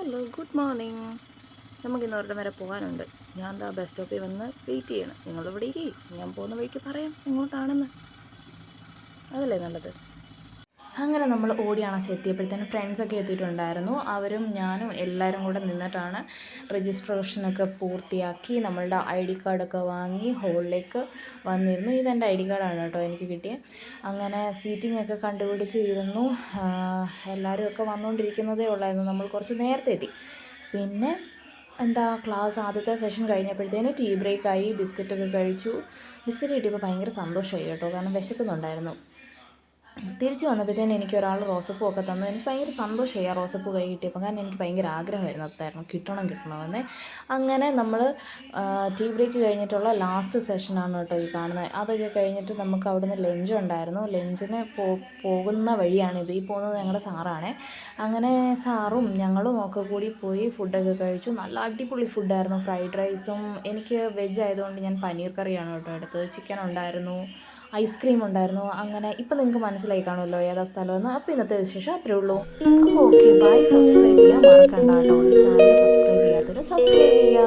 Hello, good morning. നമുക്കിന്ന് ഒരിടം വരെ പോകാനുണ്ട്. ഞാൻ എന്താ ബസ് സ്റ്റോപ്പിൽ വന്ന് വെയിറ്റ് ചെയ്യണം. നിങ്ങളിവിടെ ഇരി, ഞാൻ പോകുന്ന വഴിക്ക് പറയാം എങ്ങോട്ടാണെന്ന്. അതല്ലേ നല്ലത്. അങ്ങനെ നമ്മൾ ഓടിയാണച്ച് എത്തിയപ്പോഴത്തേനും ഫ്രണ്ട്സൊക്കെ എത്തിയിട്ടുണ്ടായിരുന്നു. അവരും ഞാനും എല്ലാവരും കൂടെ നിന്നിട്ടാണ് രജിസ്ട്രേഷനൊക്കെ പൂർത്തിയാക്കി നമ്മളുടെ ID കാർഡൊക്കെ വാങ്ങി ഹോളിലേക്ക് വന്നിരുന്നു. ഇതെൻ്റെ ID കാർഡാണ് കേട്ടോ എനിക്ക് കിട്ടിയത്. അങ്ങനെ സീറ്റിംഗ് ഒക്കെ കണ്ടുപിടിച്ചിരുന്നു. എല്ലാവരും ഒക്കെ വന്നുകൊണ്ടിരിക്കുന്നതേ ഉള്ളായിരുന്നു. നമ്മൾ കുറച്ച് നേരത്തെ എത്തി. പിന്നെ ക്ലാസ് ആദ്യത്തെ സെഷൻ കഴിഞ്ഞപ്പോഴത്തേന് ടീ ബ്രേക്കായി. ബിസ്ക്കറ്റൊക്കെ കഴിച്ചു. ബിസ്ക്കറ്റ് കിട്ടിയപ്പോൾ ഭയങ്കര സന്തോഷമായി കേട്ടോ, കാരണം വിശക്കുന്നുണ്ടായിരുന്നു. തിരിച്ച് വന്നപ്പോഴത്തേന് എനിക്ക് ഒരാൾ റോസപ്പൂ ഒക്കെ തന്നു. എനിക്ക് ഭയങ്കര സന്തോഷമായി ആ റോസപ്പൂ കൈ കിട്ടിയപ്പോൾ, കാരണം എനിക്ക് ഭയങ്കര ആഗ്രഹമായിരുന്നു അതായിരുന്നു കിട്ടണമെന്ന്. അങ്ങനെ നമ്മൾ ടീ ബ്രേക്ക് കഴിഞ്ഞിട്ടുള്ള ലാസ്റ്റ് സെഷനാണ് കേട്ടോ ഈ കാണുന്നത്. അതൊക്കെ കഴിഞ്ഞിട്ട് നമുക്ക് അവിടുന്ന് ലഞ്ച് ഉണ്ടായിരുന്നു. ലഞ്ചിന് പോകുന്ന വഴിയാണിത്. ഈ പോകുന്നത് ഞങ്ങളുടെ സാറാണേ. അങ്ങനെ സാറും ഞങ്ങളും ഒക്കെ കൂടി പോയി ഫുഡൊക്കെ കഴിച്ചു. നല്ല അടിപൊളി ഫുഡായിരുന്നു. ഫ്രൈഡ് റൈസും, എനിക്ക് വെജ് ആയതുകൊണ്ട് ഞാൻ പനീർ കറിയാണ് കേട്ടോ എടുത്തത്. ചിക്കൻ ഉണ്ടായിരുന്നു, ഐസ്ക്രീം ഉണ്ടായിരുന്നു. അങ്ങനെ ഇപ്പം നിങ്ങൾക്ക് മനസ്സിലായി കാണുമല്ലോ ഏതാ സ്ഥലമെന്ന്. അപ്പോൾ ഇന്നത്തെ വിശേഷം അത്രേ ഉള്ളൂ. അപ്പോൾ ഓക്കെ, ബൈ. സബ്സ്ക്രൈബ് ചെയ്യാൻ മറക്കണ്ട കേട്ടോ. ഈ ചാനൽ സബ്സ്ക്രൈബ് ചെയ്യാത്തവർ സബ്സ്ക്രൈബ് ചെയ്യുക.